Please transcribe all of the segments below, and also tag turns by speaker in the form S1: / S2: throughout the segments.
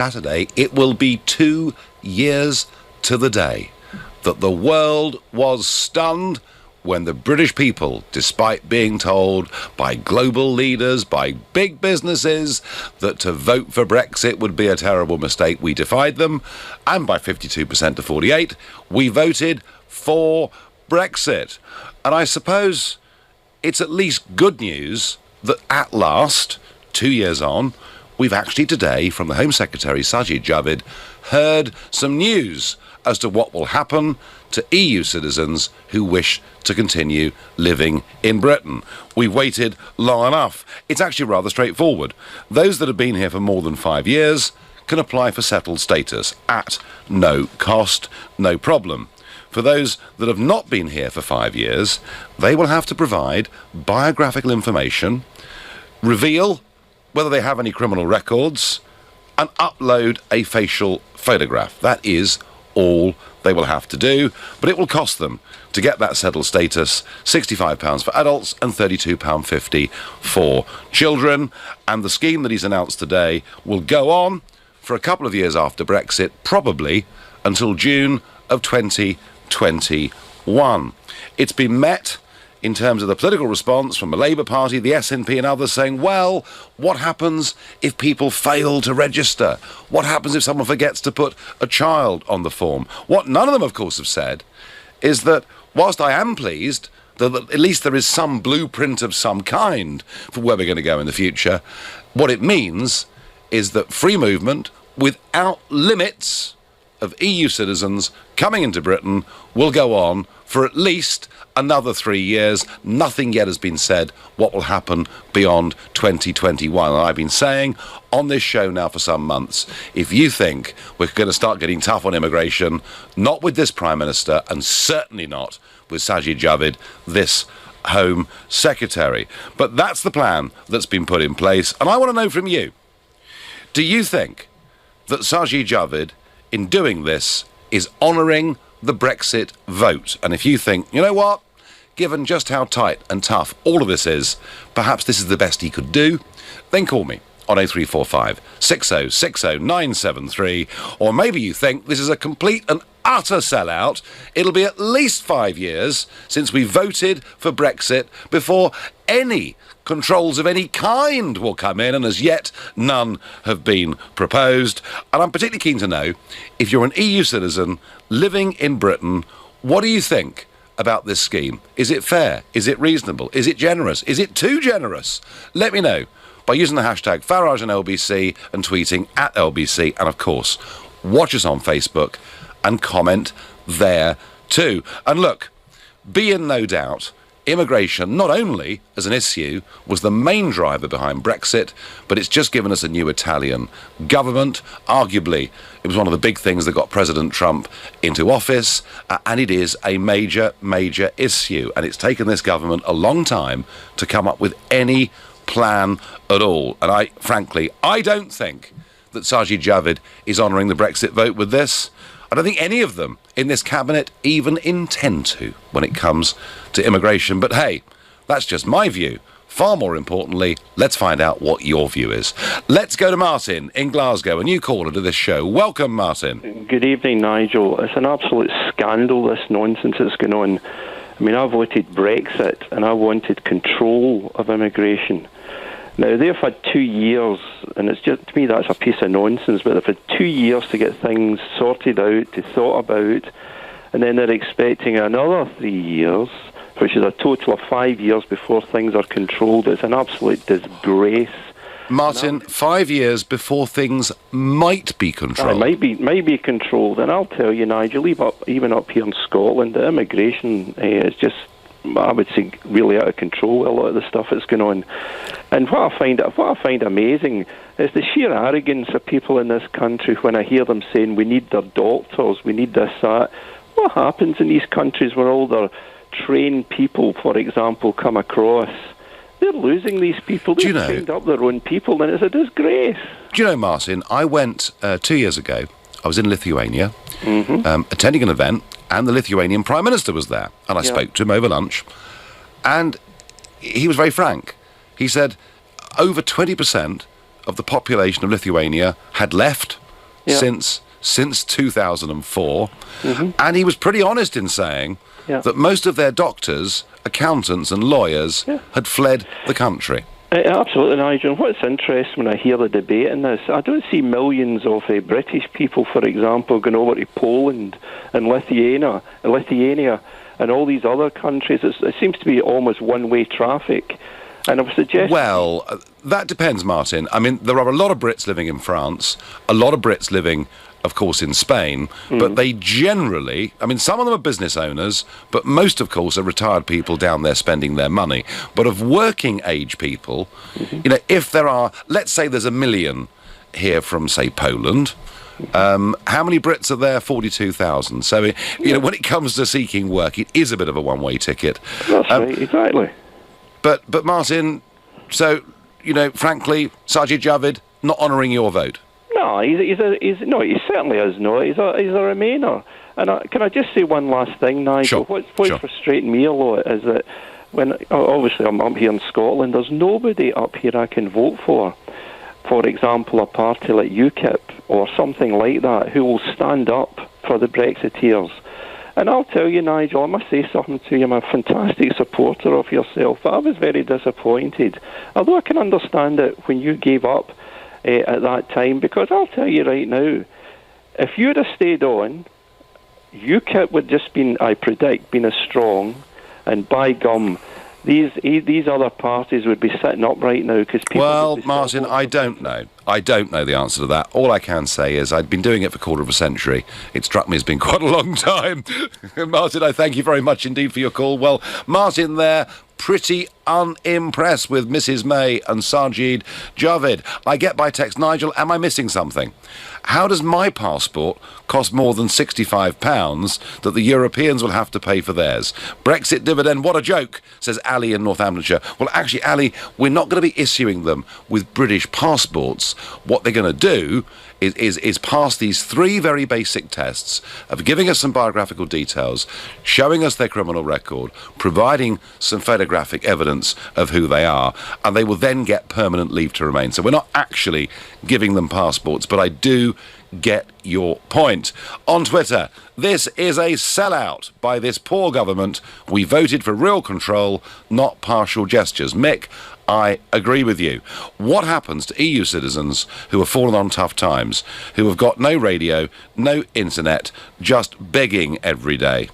S1: Saturday, it will be 2 years to the day that the world was stunned when the British people, despite being told by global leaders, by big businesses, that to vote for Brexit would be a terrible mistake, we defied them, and by 52% to 48%, we voted for Brexit. And I suppose it's at least good news that at last, 2 years on, we've actually today, from the Home Secretary, Sajid Javid, heard some news as to what will happen to EU citizens who wish to continue living in Britain. We've waited long enough. It's actually rather straightforward. Those that have been here for more than 5 years can apply for settled status at no cost, no problem. For those that have not been here for 5 years, they will have to provide biographical information, reveal whether they have any criminal records, and upload a facial photograph. That is all they will have to do, but it will cost them to get that settled status £65 for adults and £32.50 for children. And the scheme that he's announced today will go on for a couple of years after Brexit, probably until June of 2021. It's been met in terms of the political response from the Labour Party, the SNP and others saying, well, what happens if people fail to register? What happens if someone forgets to put a child on the form? What none of them, of course, have said is that whilst I am pleased that at least there is some blueprint of some kind for where we're going to go in the future, what it means is that free movement without limits of EU citizens coming into Britain will go on for at least another 3 years. Nothing yet has been said what will happen beyond 2021. And I've been saying on this show now for some months, if you think we're going to start getting tough on immigration, not with this Prime Minister and certainly not with Sajid Javid, this Home Secretary. But that's the plan that's been put in place. And I want to know from you, do you think that Sajid Javid, in doing this, is honouring the Brexit vote? And if you think, you know what, given just how tight and tough all of this is, perhaps this is the best he could do, then call me on 0345 6060 973. Or maybe you think this is a complete and utter sellout. It'll be at least 5 years since we voted for Brexit before any controls of any kind will come in, and as yet none have been proposed. And I'm particularly keen to know, if you're an EU citizen living in Britain, what do you think about this scheme? Is it fair? Is it reasonable? Is it generous? Is it too generous? Let me know by using the hashtag Farage and LBC and tweeting at LBC, and of course watch us on Facebook and comment there too. And look, be in no doubt, immigration, not only as an issue, was the main driver behind Brexit, but it's just given us a new Italian government. Arguably, it was one of the big things that got President Trump into office, and it is a major, major issue. And it's taken this government a long time to come up with any plan at all. And I don't think that Sajid Javid is honouring the Brexit vote with this. I don't think any of them in this cabinet even intend to when it comes to immigration. But hey, that's just my view. Far more importantly, let's find out what your view is. Let's go to Martin in Glasgow, a new caller to this show. Welcome, Martin.
S2: Good evening, Nigel. It's an absolute scandal, this nonsense that's going on. I mean, I voted Brexit and I wanted control of immigration. Now, they've had 2 years, and it's just, to me, that's a piece of nonsense, but they've had 2 years to get things sorted out, to thought about, and then they're expecting another 3 years, which is a total of 5 years before things are controlled. It's an absolute disgrace.
S1: Martin, 5 years before things might be controlled.
S2: Might be controlled, and I'll tell you, Nigel, even up here in Scotland, the immigration is just, I would say, really out of control, a lot of the stuff that's going on. And what I find amazing is the sheer arrogance of people in this country when I hear them saying we need their doctors, we need this, that. What happens in these countries where all their trained people, for example, come across? They're losing these people. They've trained up their own people, and it's a disgrace.
S1: Do you know, Martin, I went 2 years ago, I was in Lithuania, attending an event, and the Lithuanian Prime Minister was there, and I spoke to him over lunch, and he was very frank. He said over 20% of the population of Lithuania had left since 2004, and he was pretty honest in saying that most of their doctors, accountants and lawyers had fled the country.
S2: Absolutely, Nigel. What's interesting when I hear the debate in this, I don't see millions of British people, for example, going over to Poland and Lithuania and all these other countries. It seems to be almost one-way traffic. And I would suggest...
S1: Well, that depends, Martin. I mean, there are a lot of Brits living in France, a lot of Brits living, of course, in Spain, but they generally, I mean, some of them are business owners, but most, of course, are retired people down there spending their money. But of working age people, you know, if there are, let's say there's 1 million here from, say, Poland, how many Brits are there? 42,000. So, you know, when it comes to seeking work, it is a bit of a one-way ticket.
S2: That's right, exactly.
S1: But Martin, so, you know, frankly, Sajid Javid not honouring your vote.
S2: No, he certainly is not. He's a Remainer. And can I just say one last thing, Nigel?
S1: Sure.
S2: What's frustrating me a lot is that when, obviously I'm up here in Scotland, there's nobody up here I can vote for. For example, a party like UKIP or something like that who will stand up for the Brexiteers. And I'll tell you, Nigel, I must say something to you. I'm a fantastic supporter of yourself, but I was very disappointed. Although I can understand it when you gave up at that time, because I'll tell you right now, if you'd have stayed on, UKIP would just been, I predict, been as strong, and by gum, these other parties would be sitting up right now because people...
S1: Well, Martin, I don't know. I don't know the answer to that. All I can say is I'd been doing it for a quarter of a century. It struck me as being quite a long time. Martin, I thank you very much indeed for your call. Well, Martin there, pretty unimpressed with Mrs. May and Sajid Javid. I get by text, Nigel, am I missing something? How does my passport cost more than £65 that the Europeans will have to pay for theirs? Brexit dividend, what a joke, says Ali in Northamptonshire. Well, actually, Ali, we're not going to be issuing them with British passports. What they're going to do is pass these 3 very basic tests of giving us some biographical details, showing us their criminal record, providing some photographic evidence of who they are, and they will then get permanent leave to remain. So we're not actually giving them passports, but I do get your point. On Twitter, this is a sellout by this poor government. We voted for real control, not partial gestures. Mick, I agree with you. What happens to EU citizens who have fallen on tough times, who have got no radio, no internet, just begging every day?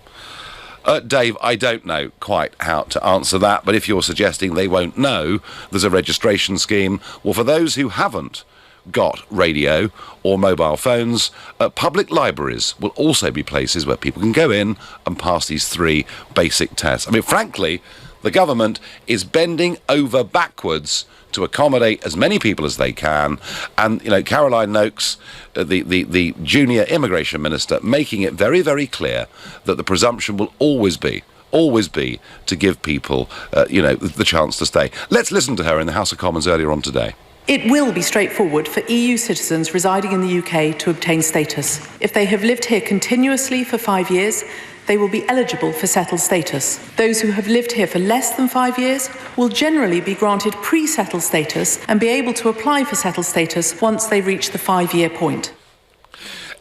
S1: Dave, I don't know quite how to answer that, but if you're suggesting they won't know there's a registration scheme, well, for those who haven't got radio or mobile phones, public libraries will also be places where people can go in and pass these 3 basic tests. I mean, frankly, the government is bending over backwards to accommodate as many people as they can, and, you know, Caroline Noakes, the junior immigration minister, making it very, very clear that the presumption will always be to give people, the chance to stay. Let's listen to her in the House of Commons earlier on today.
S3: It will be straightforward for EU citizens residing in the UK to obtain status. If they have lived here continuously for 5 years, they will be eligible for settled status. Those who have lived here for less than 5 years will generally be granted pre-settled status and be able to apply for settled status once they reach the 5-year point.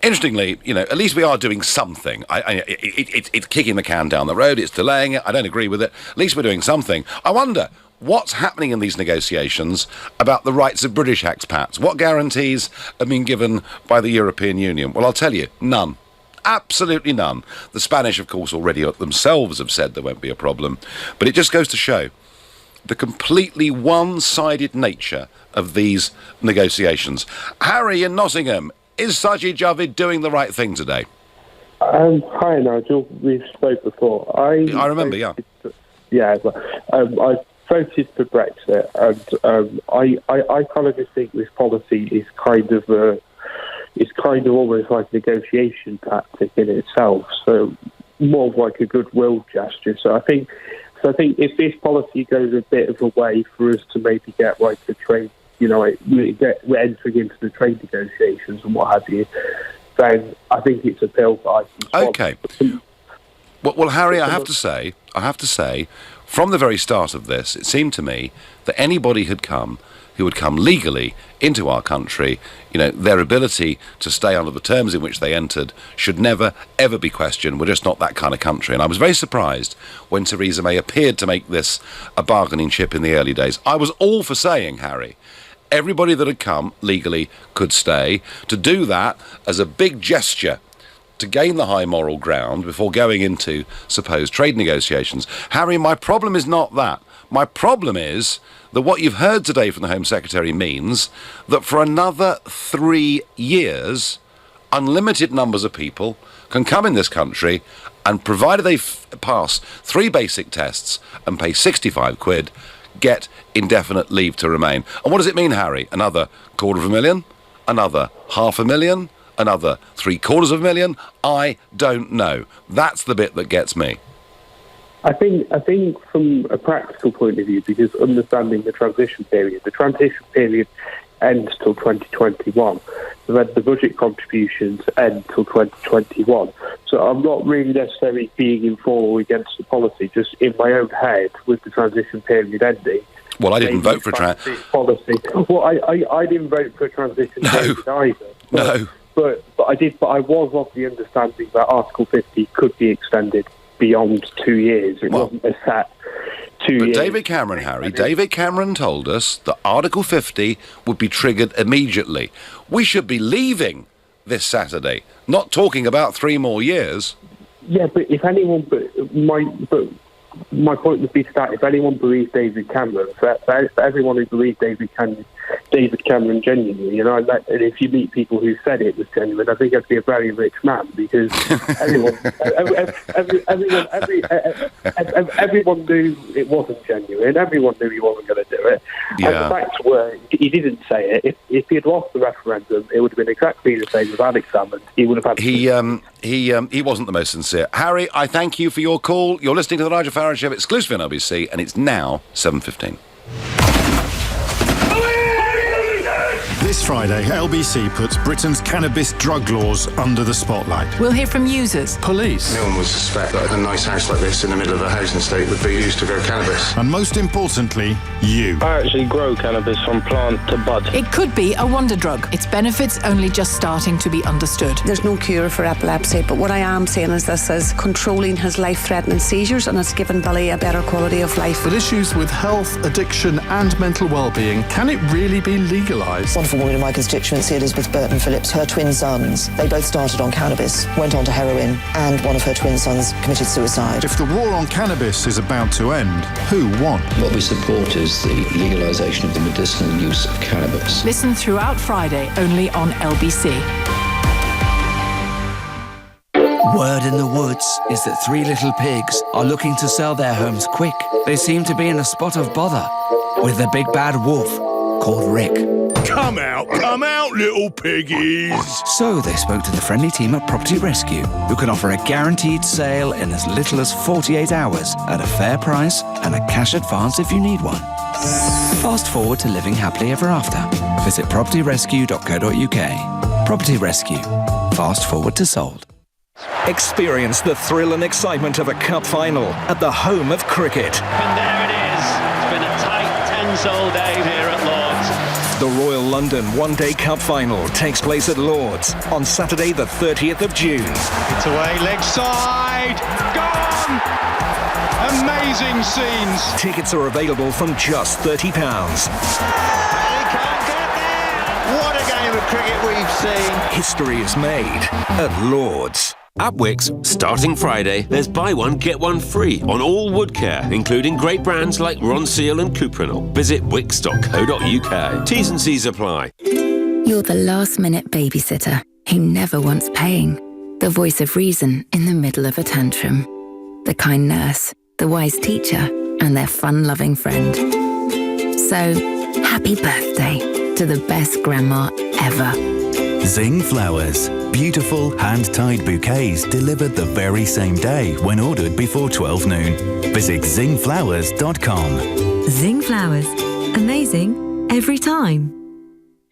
S1: Interestingly, you know, at least we are doing something. It's kicking the can down the road, it's delaying it, I don't agree with it. At least we're doing something. I wonder what's happening in these negotiations about the rights of British expats. What guarantees have been given by the European Union? Well, I'll tell you, none. Absolutely none. The Spanish, of course, already themselves have said there won't be a problem. But it just goes to show the completely one-sided nature of these negotiations. Harry in Nottingham, is Sajid Javid doing the right thing today?
S4: Hi, Nigel. We've spoke before.
S1: I remember, yeah.
S4: Yeah, I voted for Brexit, and I kind of just think this policy is kind of almost like a negotiation tactic in itself. So more of like a goodwill gesture. So I think if this policy goes a bit of a way for us to maybe get like the trade, we're entering into the trade negotiations and what have you, then I think it's a pill that I can swallow.
S1: Okay. Well, Harry, I have to say, from the very start of this, it seemed to me that anybody had come who would come legally into our country, their ability to stay under the terms in which they entered should never, ever be questioned. We're just not that kind of country. And I was very surprised when Theresa May appeared to make this a bargaining chip in the early days. I was all for saying, Harry, everybody that had come legally could stay. To do that as a big gesture to gain the high moral ground before going into supposed trade negotiations. Harry, my problem is not that. My problem is that what you've heard today from the Home Secretary means that for another 3 years, unlimited numbers of people can come in this country, and provided they pass 3 basic tests and pay 65 quid, get indefinite leave to remain. And what does it mean, Harry? Another 250,000? Another 500,000? Another 750,000? I don't know. That's the bit that gets me.
S4: I think from a practical point of view, because understanding the transition period ends till 2021. Then the budget contributions end till 2021. So I'm not really necessarily being in for or against the policy, just in my own head with the transition period ending.
S1: Well, I didn't vote for
S4: policy. Well, I didn't vote for a transition period either. But I was of the understanding that Article 50 could be extended beyond 2 years. It wasn't a set 2 years.
S1: But David Cameron told us that Article 50 would be triggered immediately. We should be leaving this Saturday, not talking about 3 more years.
S4: Yeah, but if anyone... my point would be that if anyone believes David Cameron, for everyone who believes David Cameron genuinely, and if you meet people who said it was genuine, I think I'd be a very rich man, because everyone knew it wasn't genuine. Everyone knew he wasn't going to do it.
S1: Yeah.
S4: And the facts were, he didn't say it. If he had lost the referendum, it would have been exactly the same with Alex Salmond. He would have had.
S1: He wasn't the most sincere. Harry, I thank you for your call. You're listening to the Nigel Farage Show exclusively on LBC, and it's now 7:15.
S5: This Friday, LBC puts Britain's cannabis drug laws under the spotlight.
S3: We'll hear from users,
S5: Police.
S6: No one would suspect that a nice house like this in the middle of a housing estate would be used to grow cannabis.
S5: And most importantly, you.
S7: I actually grow cannabis from plant to bud.
S3: It could be a wonder drug. Its benefits only just starting to be understood.
S8: There's no cure for epilepsy, but what I am saying is this is controlling his life-threatening seizures, and it's given Billy a better quality of life.
S9: But issues with health, addiction and mental well-being, can it really be legalised?
S10: Wonderful woman in my constituency, Elizabeth Burton Phillips, her twin sons, they both started on cannabis, went on to heroin, and one of her twin sons committed suicide.
S5: If the war on cannabis is about to end, who won?
S11: What we support is the legalisation of the medicinal use of cannabis.
S3: Listen throughout Friday, only on LBC.
S12: Word in the woods is that 3 little pigs are looking to sell their homes quick. They seem to be in a spot of bother with a big bad wolf called Rick.
S13: Come out, little piggies!
S12: So they spoke to the friendly team at Property Rescue, who can offer a guaranteed sale in as little as 48 hours at a fair price and a cash advance if you need one. Fast forward to living happily ever after. Visit propertyrescue.co.uk. Property Rescue. Fast forward to sold.
S14: Experience the thrill and excitement of a cup final at the home of cricket.
S15: And there it is. It's been a tight, tense all day here at Lord's.
S14: The Royal London One Day Cup Final takes place at Lord's on Saturday the 30th of June.
S15: It's away, leg side, gone! Amazing scenes.
S14: Tickets are available from just £30.
S15: He can't get there! What a game of cricket we've seen.
S14: History is made at Lord's.
S16: At Wickes, starting Friday, there's buy one, get one free on all wood care, including great brands like Ronseal and Cuprinol. Visit wickes.co.uk. T's and C's apply.
S17: You're the last-minute babysitter who never wants paying. The voice of reason in the middle of a tantrum. The kind nurse, the wise teacher, and their fun-loving friend. So, happy birthday to the best grandma ever.
S18: Zing Flowers. Beautiful hand-tied bouquets delivered the very same day when ordered before 12 noon. Visit zingflowers.com.
S19: Zing Flowers. Amazing every time.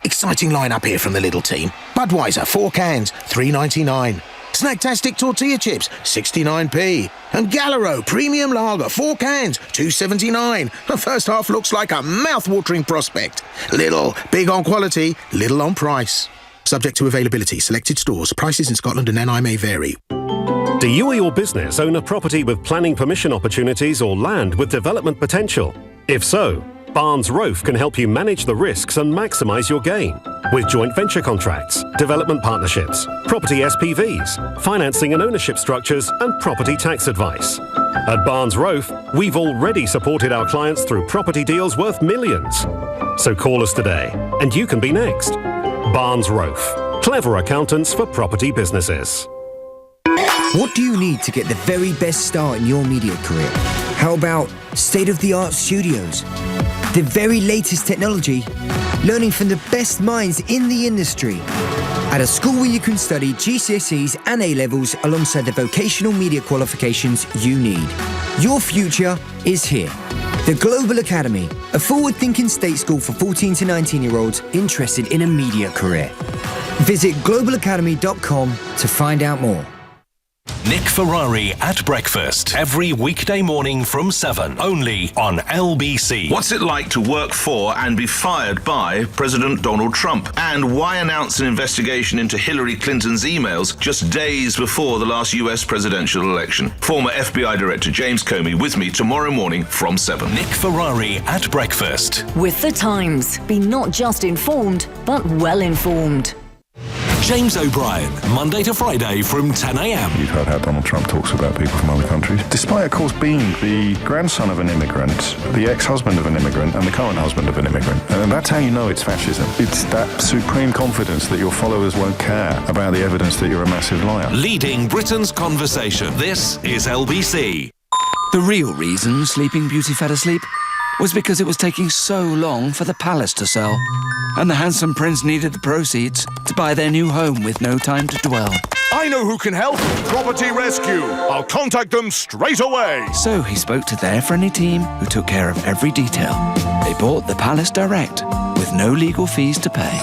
S20: Exciting line-up here from the little team. Budweiser, 4 cans, $3.99. Snacktastic tortilla chips, 69p. And Galero Premium Lager, 4 cans, $2.79. The first half looks like a mouth-watering prospect. Lidl, big on quality, little on price. Subject to availability, selected stores. Prices in Scotland and NI may vary.
S21: Do you or your business own a property with planning permission opportunities or land with development potential? If so, Barnes Rofe can help you manage the risks and maximise your gain with joint venture contracts, development partnerships, property SPVs, financing and ownership structures and property tax advice. At Barnes Rofe, we've already supported our clients through property deals worth millions. So call us today and you can be next. Barnes Rofe, clever accountants for property businesses.
S22: What do you need to get the very best start in your media career? How about state-of-the-art studios? The very latest technology? Learning from the best minds in the industry? At a school where you can study GCSEs and A-levels alongside the vocational media qualifications you need. Your future is here. The Global Academy, a forward-thinking state school for 14 to 19-year-olds interested in a media career. Visit globalacademy.com to find out more.
S23: Nick Ferrari at breakfast every weekday morning from 7, only on LBC.
S24: What's it like to work for and be fired by President Donald Trump? And why announce an investigation into Hillary Clinton's emails just days before the last US presidential election? Former FBI Director James Comey with me tomorrow morning from 7.
S23: Nick Ferrari at breakfast.
S25: With The Times, be not just informed, but well informed.
S23: James O'Brien, Monday to Friday from 10 a.m.
S26: You've heard how Donald Trump talks about people from other countries. Despite, of course, being the grandson of an immigrant, the ex-husband of an immigrant, and the current husband of an immigrant. And that's how you know it's fascism. It's that supreme confidence that your followers won't care about the evidence that you're a massive liar.
S23: Leading Britain's conversation. This is LBC.
S12: The real reason Sleeping Beauty fell asleep was because it was taking so long for the palace to sell. And the handsome prince needed the proceeds to buy their new home with no time to dwell.
S13: I know who can help. Property Rescue. I'll contact them straight away.
S12: So he spoke to their friendly team who took care of every detail. They bought the palace direct with no legal fees to pay.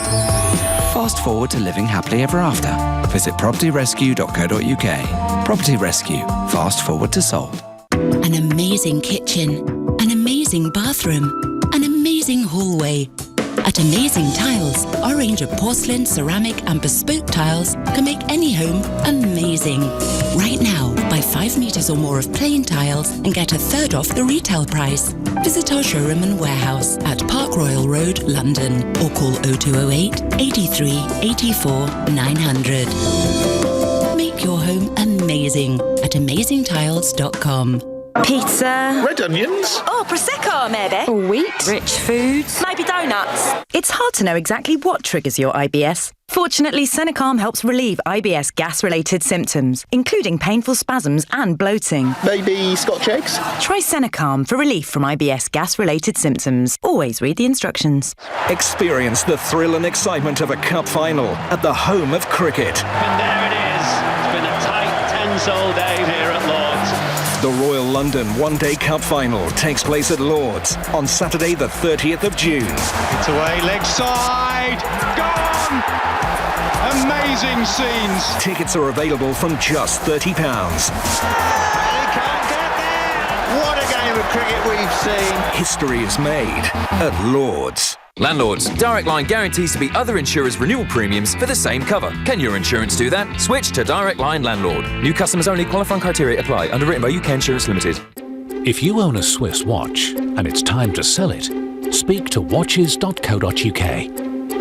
S12: Fast forward to living happily ever after. Visit propertyrescue.co.uk. Property Rescue. Fast forward to sold.
S27: An amazing kitchen, an amazing bathroom, an amazing hallway. At Amazing Tiles, our range of porcelain, ceramic and bespoke tiles can make any home amazing. Right now, buy 5 metres or more of plain tiles and get 1/3 off the retail price. Visit our showroom and warehouse at Park Royal Road, London, or call 0208 83 84 900. Make your home amazing at amazingtiles.com.
S28: Pizza.
S24: Red onions.
S28: Oh, Prosecco, maybe.
S19: Wheat.
S28: Rich foods. Maybe donuts. It's hard to know exactly what triggers your IBS. Fortunately, Senecalm helps relieve IBS gas-related symptoms, including painful spasms and bloating.
S24: Maybe Scotch eggs?
S28: Try Senecalm for relief from IBS gas-related symptoms. Always read the instructions.
S14: Experience the thrill and excitement of a cup final at the home of cricket.
S7: And there it is. It's been a tight, tense all day here at Lord's.
S14: The Royal London One-Day Cup Final takes place at Lord's on Saturday the 30th of June.
S7: It's away, leg side, gone! Amazing scenes.
S14: Tickets are available from just £30.
S15: He can't get there! What a game of cricket we've seen.
S14: History is made at Lord's.
S29: Landlords, Direct Line guarantees to beat other insurers' renewal premiums for the same cover. Can your insurance do that? Switch to Direct Line Landlord. New customers only. Qualifying criteria apply. Underwritten by UK Insurance Limited.
S30: If you own a Swiss watch and it's time to sell it, speak to watches.co.uk.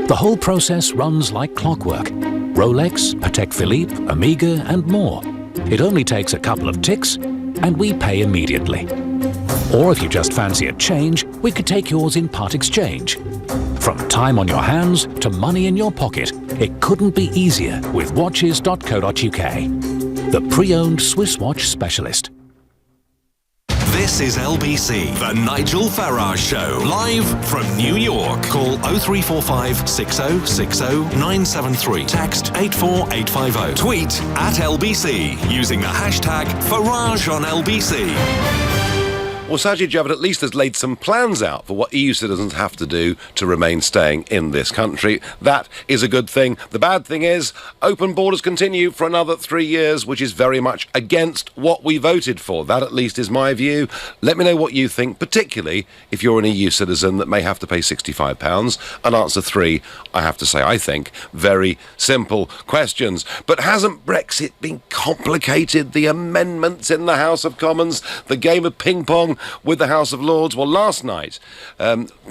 S30: The whole process runs like clockwork. Rolex, Patek Philippe, Omega and more. It only takes a couple of ticks and we pay immediately. Or if you just fancy a change, we could take yours in part exchange. From time on your hands to money in your pocket, it couldn't be easier with watches.co.uk. The pre-owned Swiss watch specialist.
S23: This is LBC, the Nigel Farage Show, live from New York. Call 0345 6060 973. Text 84850. Tweet at LBC using the hashtag Farage on LBC.
S1: Well, Sajid Javid at least has laid some plans out for what EU citizens have to do to remain staying in this country. That is a good thing. The bad thing is open borders continue for another 3 years, which is very much against what we voted for. That at least is my view. Let me know what you think, particularly if you're an EU citizen that may have to pay £65. And answer 3, I have to say, I think, very simple questions. But hasn't Brexit been complicated? The amendments in the House of Commons, the game of ping-pong with the House of Lords. Well, last night,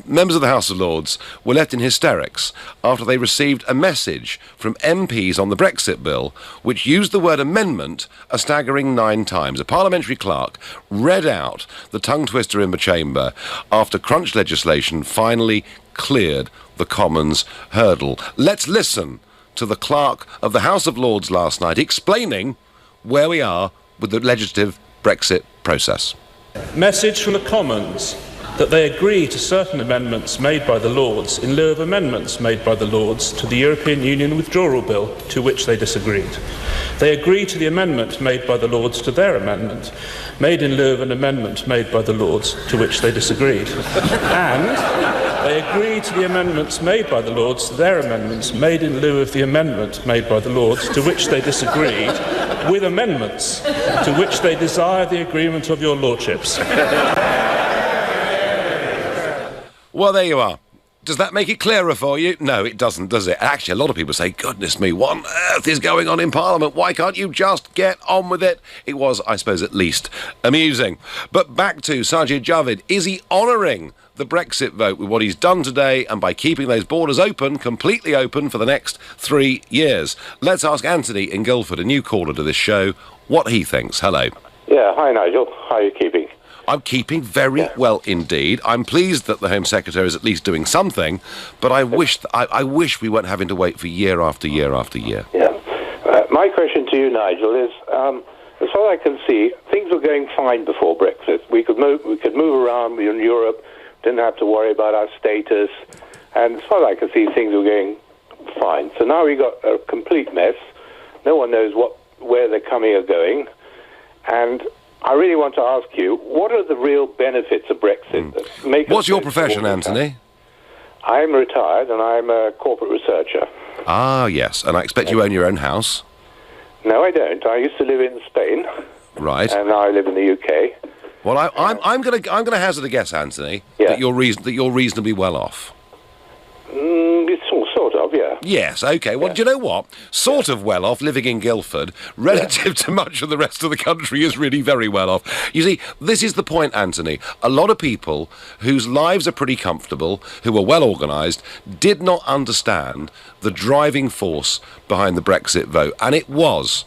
S1: members of the House of Lords were left in hysterics after they received a message from MPs on the Brexit bill which used the word amendment a staggering 9 times. A parliamentary clerk read out the tongue twister in the chamber after crunch legislation finally cleared the Commons hurdle. Let's listen to the clerk of the House of Lords last night explaining where we are with the legislative Brexit process.
S2: Message from the Commons that they agree to certain amendments made by the Lords in lieu of amendments made by the Lords to the European Union Withdrawal Bill, to which they disagreed. They agree to the amendment made by the Lords to their amendment, made in lieu of an amendment made by the Lords, to which they disagreed. And they agree to the amendments made by the Lords to their amendments, made in lieu of the amendment made by the Lords, to which they disagreed, with amendments to which they desire the agreement of your lordships.
S1: Well, there you are. Does that make it clearer for you? No, it doesn't, does it? Actually, a lot of people say, goodness me, what on earth is going on in Parliament? Why can't you just get on with it? It was, I suppose, at least amusing. But back to Sajid Javid. Is he honouring the Brexit vote with what he's done today and by keeping those borders open, completely open, for the next 3 years? Let's ask Anthony in Guildford, a new caller to this show, what he thinks. Hello.
S3: Yeah, hi Nigel. How are you keeping?
S1: I'm keeping very well indeed. I'm pleased that the Home Secretary is at least doing something, but I wish we weren't having to wait for year after year after year.
S3: Yeah. My question to you, Nigel, is as far as I can see, things were going fine before Brexit. We could move around in Europe, didn't have to worry about our status, and as far as I can see, things were going fine. So now we got a complete mess. No one knows where they're coming or going, and I really want to ask you, what are the real benefits of Brexit?
S1: What's your profession, Anthony?
S3: I'm retired and I'm a corporate researcher.
S1: Ah, yes. And I expect you own your own house?
S3: No, I don't. I used to live in Spain.
S1: Right.
S3: And now I live in the UK.
S1: Well, I'm going to hazard a guess, Anthony, that you're reasonably well off.
S3: It's sort of, yeah.
S1: Yes, OK. Well, do you know what? Sort of well off, living in Guildford, relative to much of the rest of the country, is really very well off. You see, this is the point, Anthony. A lot of people whose lives are pretty comfortable, who are well organised, did not understand the driving force behind the Brexit vote. And it was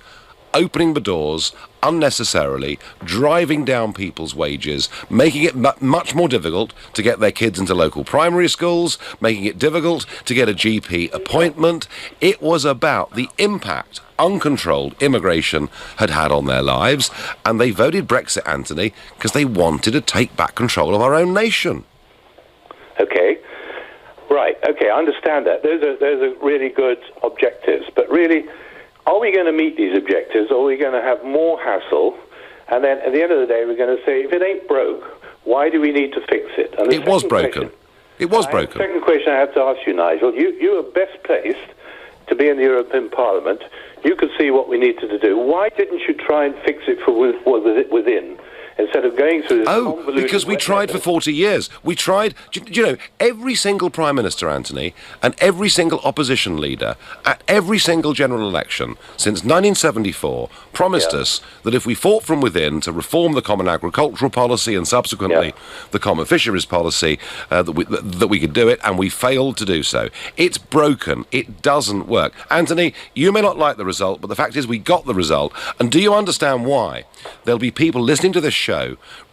S1: opening the doors unnecessarily, driving down people's wages, making it much more difficult to get their kids into local primary schools, making it difficult to get a GP appointment. It was about the impact uncontrolled immigration had on their lives, and they voted Brexit, Anthony, because they wanted to take back control of our own nation.
S3: Okay. Right, okay, I understand that. Those are really good objectives, but really, are we going to meet these objectives, or are we going to have more hassle? And then at the end of the day, we're going to say, if it ain't broke, why do we need to fix it? And
S1: it was broken. It was broken.
S3: The second question I have to ask you, Nigel, you are best placed to be in the European Parliament. You could see what we needed to do. Why didn't you try and fix it within? Instead of going through this convoluted...
S1: because we tried for 40 years. We tried... Do you know, every single Prime Minister, Anthony, and every single opposition leader at every single general election since 1974 promised us that if we fought from within to reform the Common Agricultural Policy and subsequently the Common Fisheries Policy, that we could do it, and we failed to do so. It's broken. It doesn't work. Anthony, you may not like the result, but the fact is we got the result. And do you understand why? There'll be people listening to this show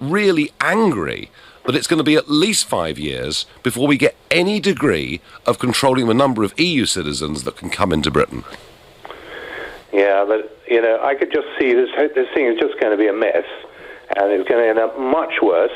S1: really angry that it's going to be at least 5 years before we get any degree of controlling the number of EU citizens that can come into Britain.
S3: Yeah, but, you know, I could just see this thing is just going to be a mess, and it's going to end up much worse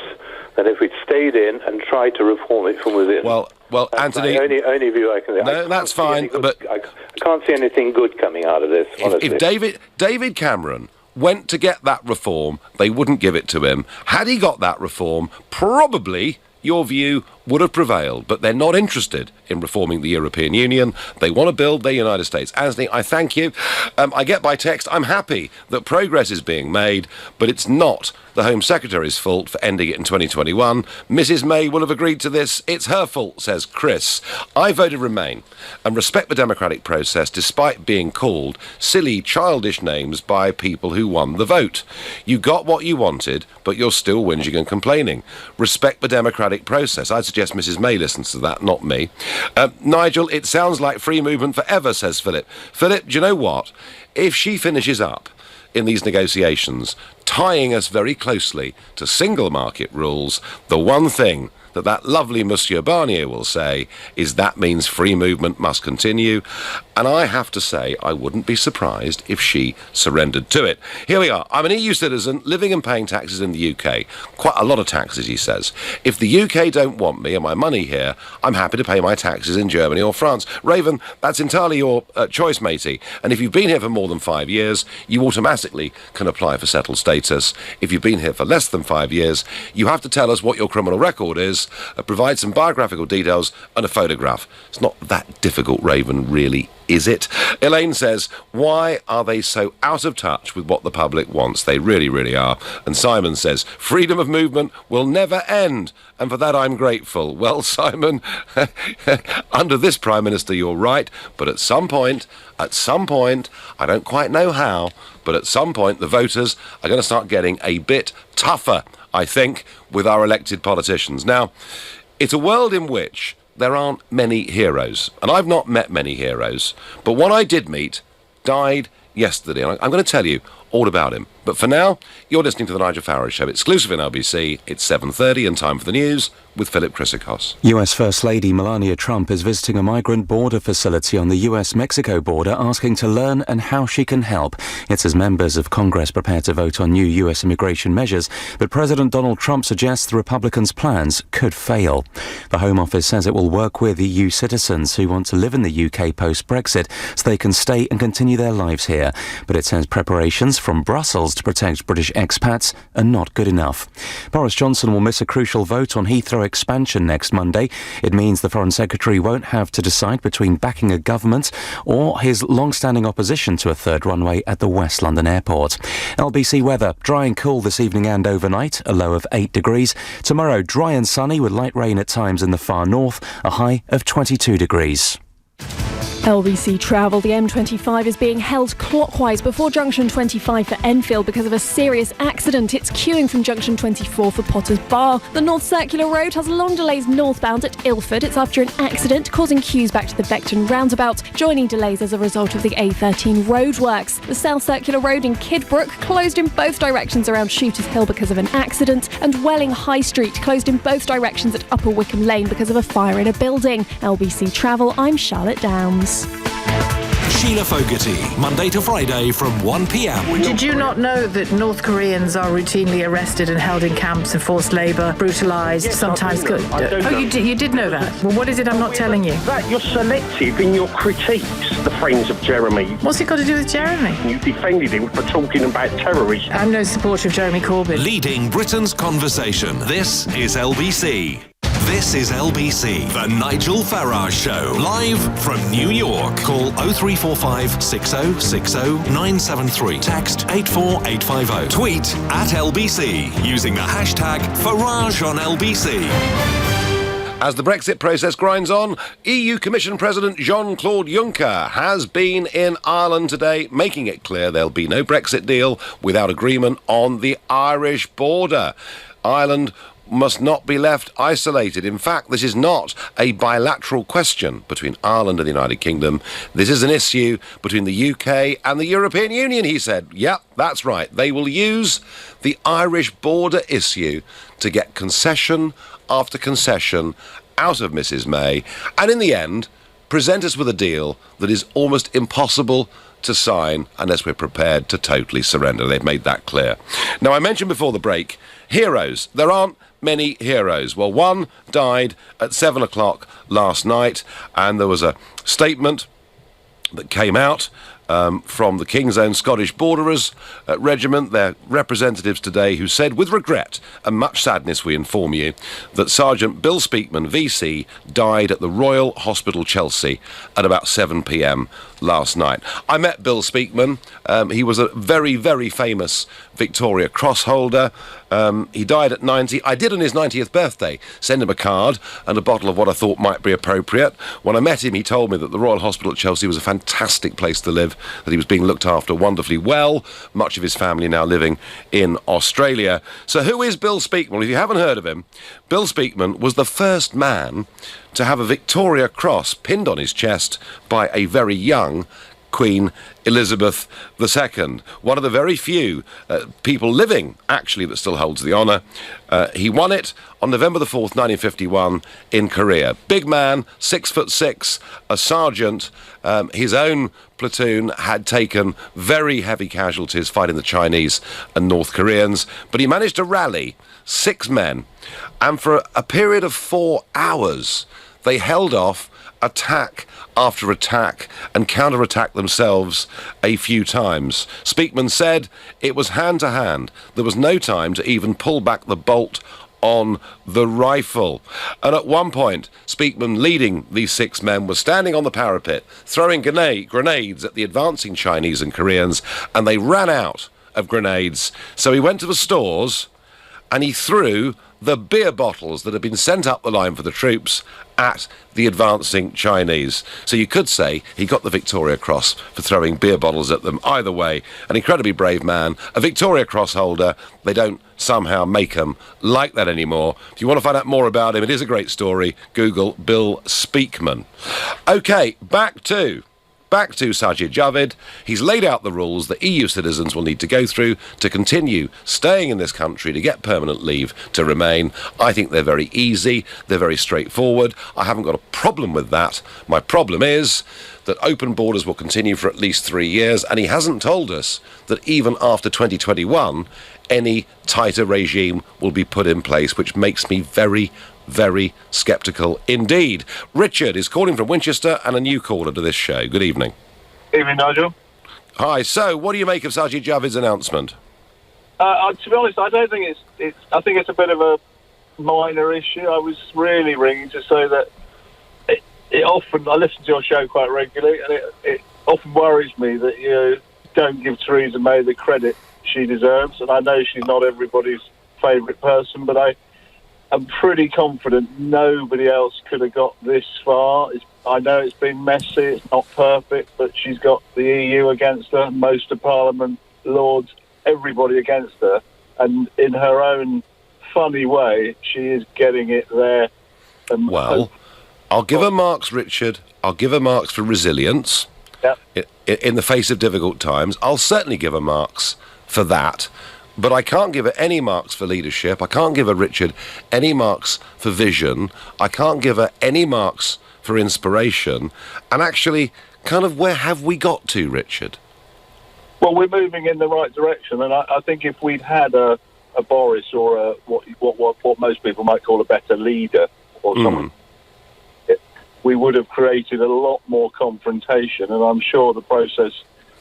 S3: than if we'd stayed in and tried to reform it from within.
S1: Well,
S3: that's
S1: Anthony...
S3: the only view I can...
S1: No, that's fine, but...
S3: I can't see anything good coming out of this, honestly.
S1: If David Cameron went to get that reform, they wouldn't give it to him. Had he got that reform, probably your view would have prevailed, but they're not interested in reforming the European Union. They want to build their United States. Anthony, I thank you. I get by text, I'm happy that progress is being made, but it's not the Home Secretary's fault for ending it in 2021. Mrs May will have agreed to this. It's her fault, says Chris. I voted Remain and respect the democratic process despite being called silly, childish names by people who won the vote. You got what you wanted, but you're still whinging and complaining. Respect the democratic process. I'd suggest Mrs May listens to that, not me. Nigel, it sounds like free movement forever, says Philip. Philip, do you know what? If she finishes up in these negotiations, tying us very closely to single market rules, the one thing that lovely Monsieur Barnier will say is that means free movement must continue. And I have to say, I wouldn't be surprised if she surrendered to it. Here we are. I'm an EU citizen living and paying taxes in the UK. Quite a lot of taxes, he says. If the UK don't want me and my money here, I'm happy to pay my taxes in Germany or France. Raven, that's entirely your choice, matey. And if you've been here for more than 5 years, you automatically can apply for settled status. If you've been here for less than 5 years, you have to tell us what your criminal record is, provide some biographical details and a photograph. It's not that difficult, Raven, really, is it? Elaine says, why are they so out of touch with what the public wants? They really, really are. And Simon says, freedom of movement will never end. And for that, I'm grateful. Well, Simon, under this Prime Minister, you're right. But at some point, I don't quite know how, but at some point, the voters are going to start getting a bit tougher, I think, with our elected politicians. Now, it's a world in which there aren't many heroes, and I've not met many heroes, but one I did meet died yesterday, and I'm going to tell you all about him. But for now, you're listening to the Nigel Farage Show, exclusive in LBC. It's 7:30 and time for the news with Philip Chrysikos.
S4: US First Lady Melania Trump is visiting a migrant border facility on the US-Mexico border, asking to learn and how she can help. It's as members of Congress prepare to vote on new US immigration measures that President Donald Trump suggests the Republicans' plans could fail. The Home Office says it will work with EU citizens who want to live in the UK post-Brexit so they can stay and continue their lives here. But it says preparations from Brussels to protect British expats are not good enough. Boris Johnson will miss a crucial vote on Heathrow expansion next Monday. It means the Foreign Secretary won't have to decide between backing a government or his long-standing opposition to a third runway at the West London Airport. LBC weather, dry and cool this evening and overnight, a low of 8 degrees. Tomorrow, dry and sunny with light rain at times in the far north, a high of 22 degrees.
S5: LBC Travel. The M25 is being held clockwise before Junction 25 for Enfield because of a serious accident. It's queuing from Junction 24 for Potters Bar. The North Circular Road has long delays northbound at Ilford. It's after an accident causing queues back to the Beckton roundabout, joining delays as a result of the A13 roadworks. The South Circular Road in Kidbrooke closed in both directions around Shooters Hill because of an accident, and Welling High Street closed in both directions at Upper Wickham Lane because of a fire in a building. LBC Travel, I'm Charlotte Downs.
S23: Sheila Fogarty, Monday to Friday from 1 p.m.
S6: Did you not know that North Koreans are routinely arrested and held in camps of forced labour, brutalised, sometimes killed? You did know that? Well, what is it I'm not telling you?
S8: That you're selective in your critiques, the friends of Jeremy.
S6: What's it got to do with Jeremy?
S8: You defended him for talking about terrorism.
S6: I'm no supporter of Jeremy Corbyn.
S23: Leading Britain's conversation. This is LBC. This is LBC, the Nigel Farage Show, live from New York. Call 0345 6060 973. Text 84850. Tweet at LBC using the hashtag Farage on LBC.
S1: As the Brexit process grinds on, EU Commission President Jean-Claude Juncker has been in Ireland today, making it clear there'll be no Brexit deal without agreement on the Irish border. Ireland must not be left isolated. In fact, this is not a bilateral question between Ireland and the United Kingdom. This is an issue between the UK and the European Union, he said. Yep, that's right. They will use the Irish border issue to get concession after concession out of Mrs May, and in the end, present us with a deal that is almost impossible to sign unless we're prepared to totally surrender. They've made that clear. Now, I mentioned before the break, heroes. There aren't many heroes. Well, one died at 7 o'clock last night, and there was a statement that came out from the King's Own Scottish Borderers Regiment, their representatives today, who said, with regret and much sadness we inform you, that Sergeant Bill Speakman, VC, died at the Royal Hospital Chelsea at about 7 p.m. last night. I met Bill Speakman. He was a very, very famous Victoria Cross holder. He died at 90. I did on his 90th birthday send him a card and a bottle of what I thought might be appropriate. When I met him, he told me that the Royal Hospital at Chelsea was a fantastic place to live, that he was being looked after wonderfully well, much of his family now living in Australia. So who is Bill Speakman? If you haven't heard of him, Bill Speakman was the first man to have a Victoria Cross pinned on his chest by a very young Queen Elizabeth II, one of the very few people living, actually, that still holds the honour. He won it on November the 4th, 1951, in Korea. Big man, 6'6", a sergeant. His own platoon had taken very heavy casualties fighting the Chinese and North Koreans, but he managed to rally 6 men, and for a period of 4 hours, they held off attack after attack and counter-attacked themselves a few times. Speakman said it was hand-to-hand. There was no time to even pull back the bolt on the rifle. And at one point, Speakman, leading these 6 men, was standing on the parapet, throwing grenades at the advancing Chinese and Koreans, and they ran out of grenades. So he went to the stores and he threw the beer bottles that had been sent up the line for the troops at the advancing Chinese. So you could say he got the Victoria Cross for throwing beer bottles at them. Either way, an incredibly brave man, a Victoria Cross holder. They don't somehow make them like that anymore. If you want to find out more about him, it is a great story. Google Bill Speakman. OK, back to Sajid Javid. He's laid out the rules that EU citizens will need to go through to continue staying in this country, to get permanent leave to remain. I think they're very easy. They're very straightforward. I haven't got a problem with that. My problem is that open borders will continue for at least 3 years, and he hasn't told us that even after 2021, any tighter regime will be put in place, which makes me very, very sceptical indeed. Richard is calling from Winchester and a new caller to this show. Good evening.
S9: Evening, Nigel.
S1: Hi. So, what do you make of Sajid Javid's announcement?
S9: To be honest, I don't think it's. I think it's a bit of a minor issue. I was really ringing to say that it often. I listen to your show quite regularly, and it often worries me that you don't give Theresa May the credit she deserves. And I know she's not everybody's favourite person, but I'm pretty confident nobody else could have got this far. I know it's been messy, it's not perfect, but she's got the EU against her, most of Parliament, Lords, everybody against her. And in her own funny way, she is getting it there.
S1: Well, I'll give her marks, Richard. I'll give her marks for resilience.
S9: Yep.
S1: In the face of difficult times. I'll certainly give her marks for that. But I can't give her any marks for leadership. I can't give her, Richard, any marks for vision. I can't give her any marks for inspiration. And actually, kind of where have we got to, Richard?
S9: Well, we're moving in the right direction. And I think if we'd had a Boris or a what most people might call a better leader or someone, we would have created a lot more confrontation. And I'm sure the process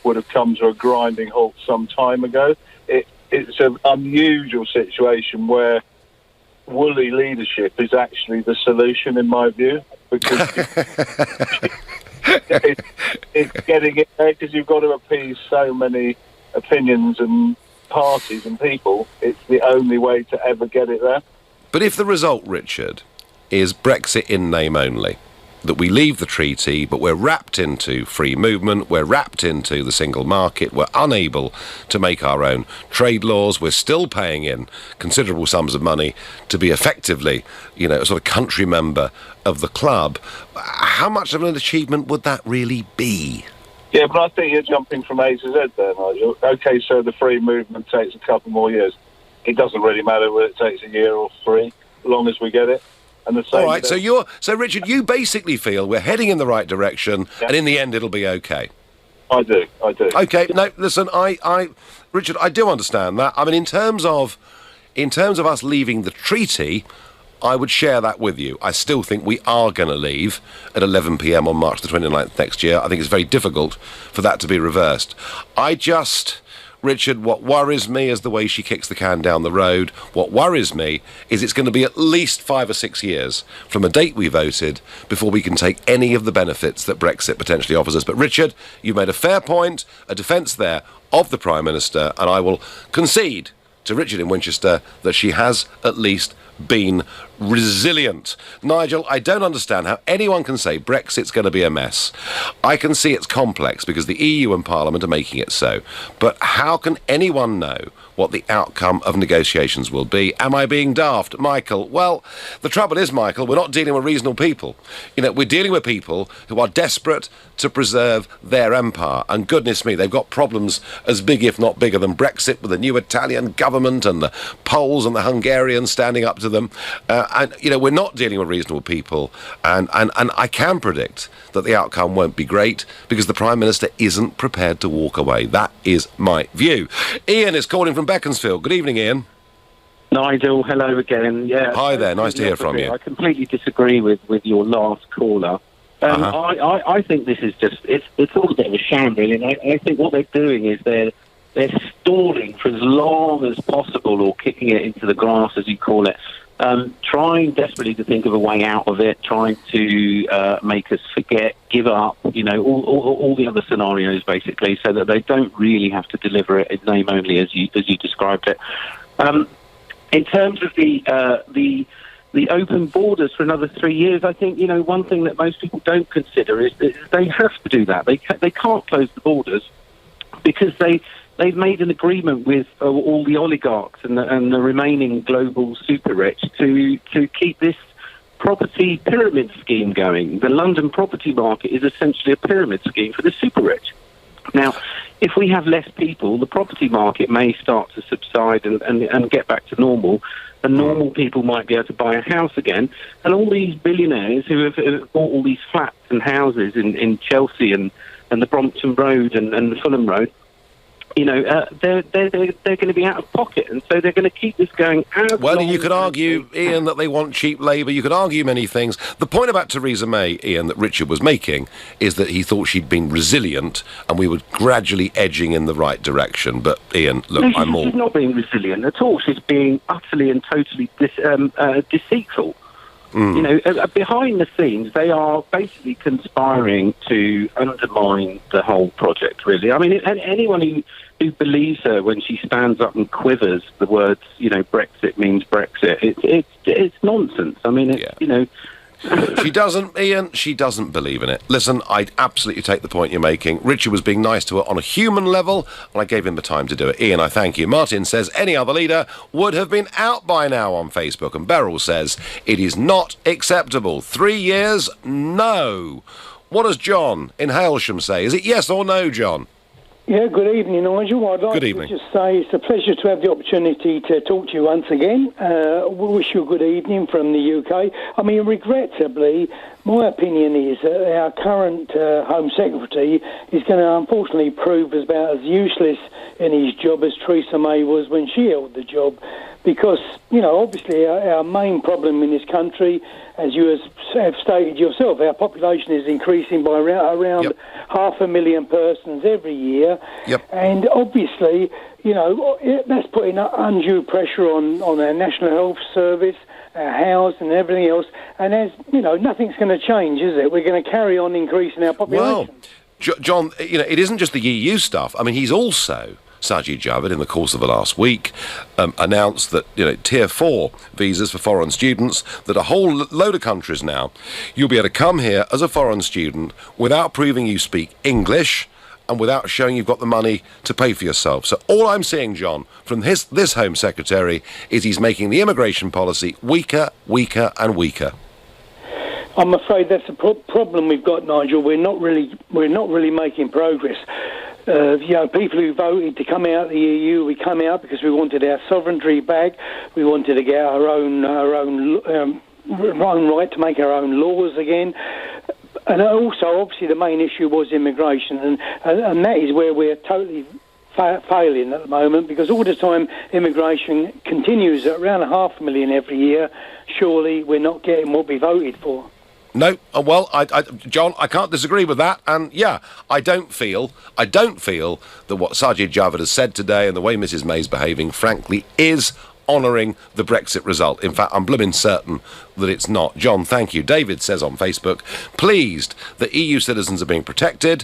S9: would have come to a grinding halt some time ago. It's an unusual situation where woolly leadership is actually the solution, in my view, because it's getting it there because you've got to appease so many opinions and parties and people. It's the only way to ever get it there.
S1: But if the result, Richard, is Brexit in name only, that we leave the treaty, but we're wrapped into free movement, we're wrapped into the single market, we're unable to make our own trade laws, we're still paying in considerable sums of money to be effectively, a sort of country member of the club, how much of an achievement would that really be?
S9: Yeah, but I think you're jumping from A to Z there, Nigel. OK, so the free movement takes a couple more years. It doesn't really matter whether it takes a year or 3, as long as we get it. And the same.
S1: All right, so Richard, you basically feel we're heading in the right direction, and in the end it'll be okay.
S9: I do.
S1: Okay, no, listen, Richard, I do understand that. I mean, in terms of us leaving the treaty, I would share that with you. I still think we are going to leave at 11 p.m. on March the 29th next year. I think it's very difficult for that to be reversed. Richard, what worries me is the way she kicks the can down the road. What worries me is it's going to be at least 5 or 6 years from a date we voted before we can take any of the benefits that Brexit potentially offers us. But Richard, you made a fair point, a defence there of the Prime Minister, and I will concede to Richard in Winchester that she has at least been resilient. Nigel, I don't understand how anyone can say Brexit's going to be a mess. I can see it's complex because the EU and Parliament are making it so. But how can anyone know what the outcome of negotiations will be? Am I being daft? Michael, well, the trouble is, Michael, we're not dealing with reasonable people. We're dealing with people who are desperate to preserve their empire. And goodness me, they've got problems as big, if not bigger, than Brexit, with the new Italian government and the Poles and the Hungarians standing up to them. We're not dealing with reasonable people. And I can predict that the outcome won't be great because the Prime Minister isn't prepared to walk away. That is my view. Ian is calling from Beaconsfield. Good evening, Ian.
S8: Nigel, hello again. Yeah.
S1: Hi there, nice to hear from you.
S8: I completely disagree with your last caller. I think this is it's all a bit of a sham, really. And I think what they're doing is they're stalling for as long as possible, or kicking it into the grass, as you call it, trying desperately to think of a way out of it, trying to make us forget, give up, all the other scenarios, basically, so that they don't really have to deliver it in name only, as you described it. In terms of the open borders for another 3 years, I think, one thing that most people don't consider is that they have to do that. They can't close the borders because they've made an agreement with all the oligarchs and the remaining global super rich to keep this property pyramid scheme going. The London property market is essentially a pyramid scheme for the super rich. Now, if we have less people, the property market may start to subside and get back to normal, and normal people might be able to buy a house again. And all these billionaires who have bought all these flats and houses in Chelsea and the Brompton Road and the Fulham Road, they're going to be out of pocket, and so they're going to keep this going.
S1: Well, you could argue, Ian, that they want cheap labour. You could argue many things. The point about Theresa May, Ian, that Richard was making, is that he thought she'd been resilient, and we were gradually edging in the right direction. But Ian, look,
S8: she's not being resilient at all. She's being utterly and totally deceitful. Behind the scenes, they are basically conspiring to undermine the whole project, really. I mean, anyone who believes her when she stands up and quivers the words, Brexit means Brexit, it's nonsense. I mean,
S1: She doesn't, Ian, she doesn't believe in it. Listen, I absolutely take the point you're making. Richard was being nice to her on a human level, and I gave him the time to do it. Ian, I thank you. Martin says any other leader would have been out by now on Facebook, and Beryl says it is not acceptable. 3 years? No. What does John in Hailsham say? Is it yes or no, John?
S10: Yeah, good evening, Nigel. I'd like
S1: to
S10: just say it's a pleasure to have the opportunity to talk to you once again. We wish you a good evening from the UK. I mean, regrettably, my opinion is that our current Home Secretary is going to unfortunately prove about as useless in his job as Theresa May was when she held the job. Because, obviously our main problem in this country, as you have stated yourself, our population is increasing by around 500,000 persons every year.
S1: Yep.
S10: And obviously, that's putting undue pressure on our National Health Service, our house and everything else. And as, nothing's going to change, is it? We're going to carry on increasing our population.
S1: Well, John, it isn't just the EU stuff. I mean, he's also... Sajid Javid, in the course of the last week, announced that, Tier 4 visas for foreign students, that a whole load of countries now, you'll be able to come here as a foreign student without proving you speak English and without showing you've got the money to pay for yourself. So all I'm seeing, John, from this Home Secretary is he's making the immigration policy weaker, weaker and weaker.
S10: I'm afraid that's a problem we've got, Nigel. We're not really making progress. People who voted to come out of the EU, we come out because we wanted our sovereignty back. We wanted to get our own right to make our own laws again. And also, obviously, the main issue was immigration, and that is where we're totally failing at the moment, because all the time immigration continues at around 500,000 every year. Surely we're not getting what we voted for.
S1: No, well, John, I can't disagree with that. And yeah, I don't feel that what Sajid Javid has said today and the way Mrs May's behaving, frankly, is honouring the Brexit result. In fact, I'm blooming certain that it's not. John, thank you. David says on Facebook, pleased that EU citizens are being protected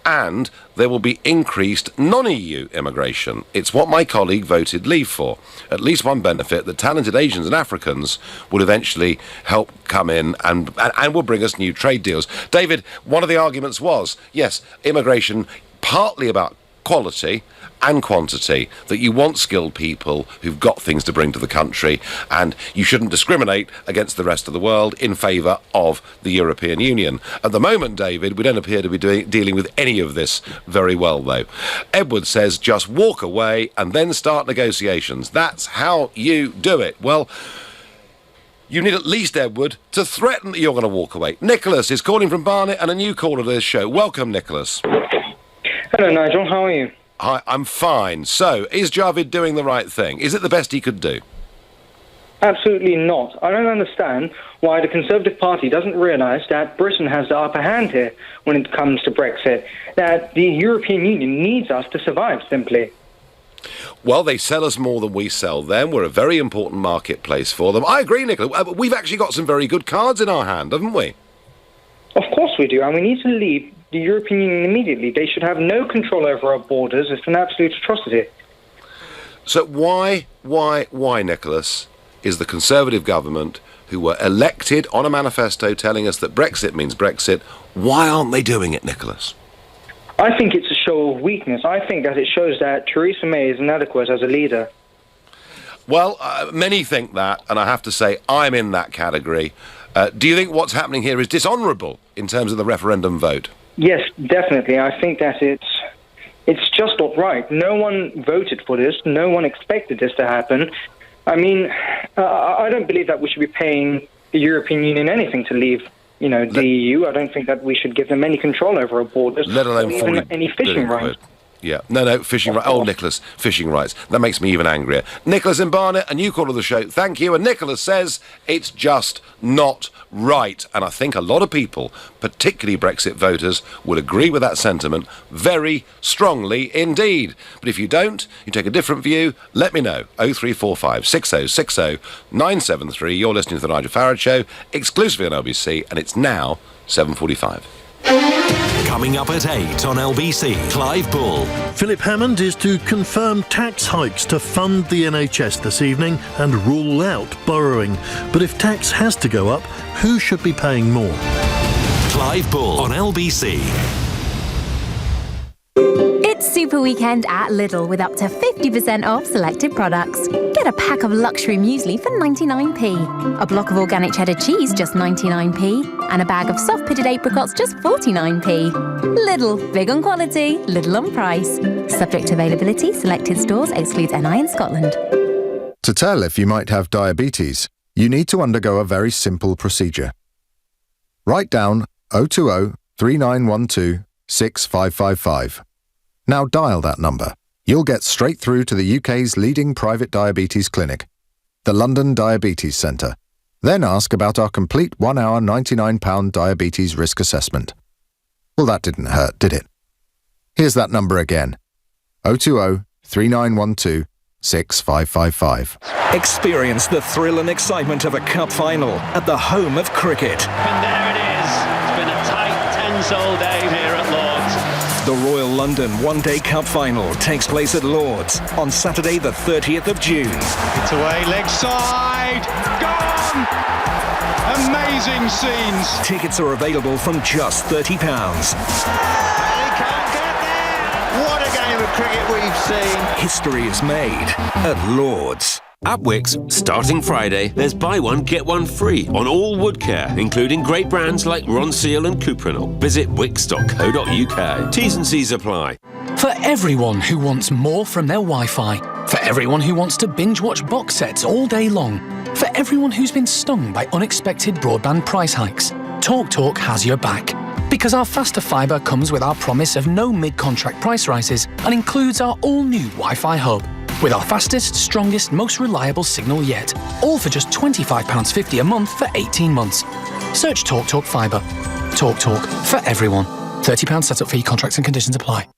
S1: and there will be increased non-EU immigration. It's what my colleague voted leave for. At least one benefit, that talented Asians and Africans will eventually help come in and will bring us new trade deals. David, one of the arguments was, yes, immigration partly about quality and quantity, that you want skilled people who've got things to bring to the country, and you shouldn't discriminate against the rest of the world in favour of the European Union. At the moment, David, we don't appear to be dealing with any of this very well, though. Edward says just walk away and then start negotiations. That's how you do it. Well, you need at least, Edward, to threaten that you're going to walk away. Nicholas is calling from Barnet and a new caller to this show. Welcome, Nicholas.
S11: Hello, Nigel. How are you?
S1: Hi, I'm fine. So, is Javid doing the right thing? Is it the best he could do?
S11: Absolutely not. I don't understand why the Conservative Party doesn't realise that Britain has the upper hand here when it comes to Brexit, that the European Union needs us to survive, simply.
S1: Well, they sell us more than we sell them. We're a very important marketplace for them. I agree, Nicola. We've actually got some very good cards in our hand, haven't we?
S11: Of course we do, and we need to leave the European Union immediately. They should have no control over our borders. It's an absolute atrocity.
S1: So why, Nicholas, is the Conservative government, who were elected on a manifesto telling us that Brexit means Brexit, why aren't they doing it, Nicholas?
S11: I think it's a show of weakness. I think that it shows that Theresa May is inadequate as a leader.
S1: Well, many think that, and I have to say I'm in that category. Do you think what's happening here is dishonourable in terms of the referendum vote?
S11: Yes, definitely. I think that it's just not right. No one voted for this. No one expected this to happen. I mean, I don't believe that we should be paying the European Union anything to leave, the EU. I don't think that we should give them any control over our borders,
S1: let alone
S11: even any fishing rights.
S1: Yeah, no, fishing rights. Oh, Nicholas, fishing rights. That makes me even angrier. Nicholas in Barnet, a new caller to the show. Thank you. And Nicholas says it's just not right. And I think a lot of people, particularly Brexit voters, will agree with that sentiment very strongly indeed. But if you don't, you take a different view, let me know. 0345 6060 973. You're listening to The Nigel Farage Show, exclusively on LBC, and it's now 7:45.
S23: Coming up at 8 on LBC, Clive Bull.
S13: Philip Hammond is to confirm tax hikes to fund the NHS this evening and rule out borrowing. But if tax has to go up, who should be paying more?
S23: Clive Bull on LBC.
S16: It's Super Weekend at Lidl with up to 50% off selected products. Get a pack of luxury muesli for 99p, a block of organic cheddar cheese just 99p, and a bag of soft pitted apricots just 49p. Lidl, big on quality, little on price. Subject to availability, selected stores, excludes NI in Scotland.
S17: To tell if you might have diabetes, you need to undergo a very simple procedure. Write down 020 3912 6555. Now dial that number. You'll get straight through to the UK's leading private diabetes clinic, the London Diabetes Centre. Then ask about our complete 1 hour £99 diabetes risk assessment. Well, that didn't hurt, did it? Here's that number again. 020 3912 6555.
S14: Experience the thrill and excitement of a cup final at the home of cricket.
S7: And there it is. It's been a tight, tense all day here at Lord's.
S14: The Royal London One-Day Cup Final takes place at Lord's on Saturday the 30th of June.
S15: It's away, leg side, gone! Amazing scenes.
S14: Tickets are available from just £30.
S15: And he can't get there! What a game of cricket we've seen.
S14: History is made at Lord's.
S18: At Wickes, starting Friday, there's buy one, get one free on all wood care, including great brands like Ronseal and Cuprinol. Visit wicks.co.uk. T's and C's apply.
S20: For everyone who wants more from their Wi-Fi. For everyone who wants to binge-watch box sets all day long. For everyone who's been stung by unexpected broadband price hikes. TalkTalk has your back. Because our faster fibre comes with our promise of no mid-contract price rises and includes our all-new Wi-Fi hub. With our fastest, strongest, most reliable signal yet. All for just £25.50 a month for 18 months. Search TalkTalk Fibre. TalkTalk, for everyone. £30 setup fee, contracts and conditions apply.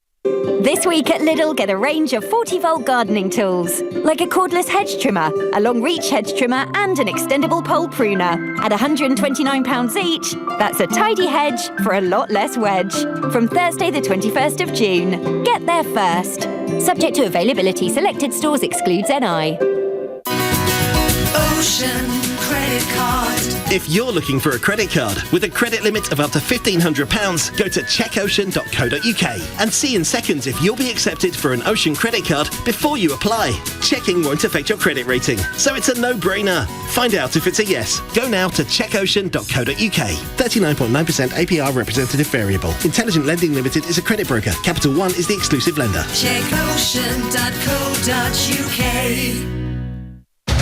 S12: This week at Lidl, get a range of 40-volt gardening tools, like a cordless hedge trimmer, a long-reach hedge trimmer and an extendable pole pruner. At £129 each, that's a tidy hedge for a lot less wedge. From Thursday the 21st of June. Get there first. Subject to availability, selected stores excludes NI.
S19: Ocean Credit Card. If you're looking for a credit card with a credit limit of up to £1,500, go to checkocean.co.uk and see in seconds if you'll be accepted for an Ocean credit card before you apply. Checking won't affect your credit rating, so it's a no-brainer. Find out if it's a yes. Go now to checkocean.co.uk. 39.9% APR representative variable. Intelligent Lending Limited is a credit broker. Capital One is the exclusive lender.
S23: Checkocean.co.uk.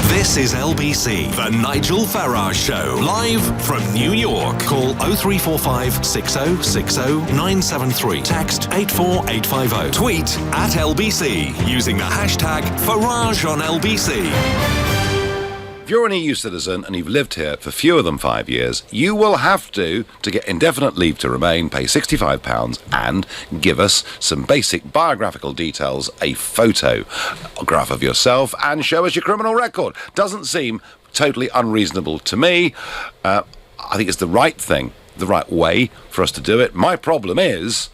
S23: This is LBC, the Nigel Farage Show, live from New York. Call 0345 6060 973. Text 84850. Tweet at LBC using the hashtag Farage on LBC.
S1: If you're an EU citizen and you've lived here for fewer than 5 years, you will have to get indefinite leave to remain, pay £65 and give us some basic biographical details, a photograph of yourself and show us your criminal record. Doesn't seem totally unreasonable to me. I think it's the right thing, the right way for us to do it. My problem is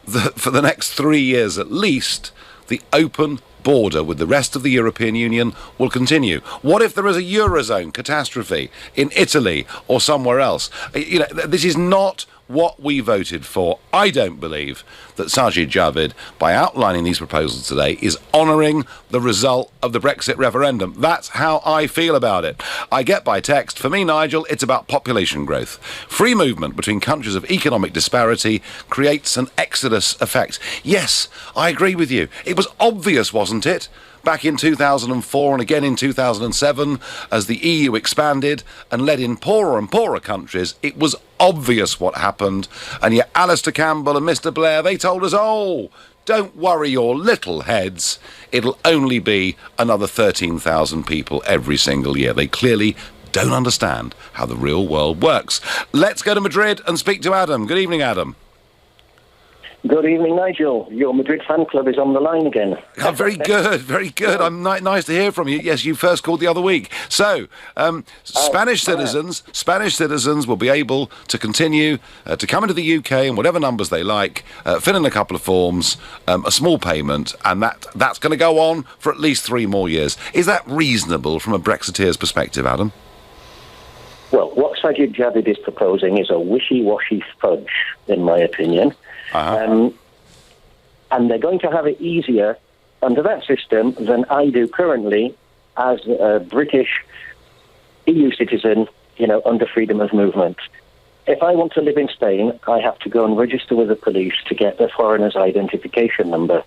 S1: that for the next 3 years at least, the open border with the rest of the European Union will continue. What if there is a Eurozone catastrophe in Italy or somewhere else? This is not what we voted for. I don't believe that Sajid Javid, by outlining these proposals today, is honouring the result of the Brexit referendum. That's how I feel about it. I get by text, for me, Nigel, it's about population growth. Free movement between countries of economic disparity creates an exodus effect. Yes, I agree with you. It was obvious, wasn't it? Back in 2004 and again in 2007, as the EU expanded and let in poorer and poorer countries, it was obvious what happened. And yet Alistair Campbell and Mr Blair, they told us, oh, don't worry your little heads. It'll only be another 13,000 people every single year. They clearly don't understand how the real world works. Let's go to Madrid and speak to Adam. Good evening, Adam.
S8: Good evening, Nigel. Your Madrid fan club is on the line again.
S1: Oh, very good, very good. I'm nice to hear from you. Yes, you first called the other week. So, Spanish citizens will be able to continue to come into the UK in whatever numbers they like, fill in a couple of forms, a small payment, and that's going to go on for at least 3 more years. Is that reasonable from a Brexiteer's perspective, Adam?
S8: Well, what Sajid Javid is proposing is a wishy-washy fudge, in my opinion. And they're going to have it easier under that system than I do currently as a British EU citizen, under freedom of movement. If I want to live in Spain, I have to go and register with the police to get the foreigner's identification number.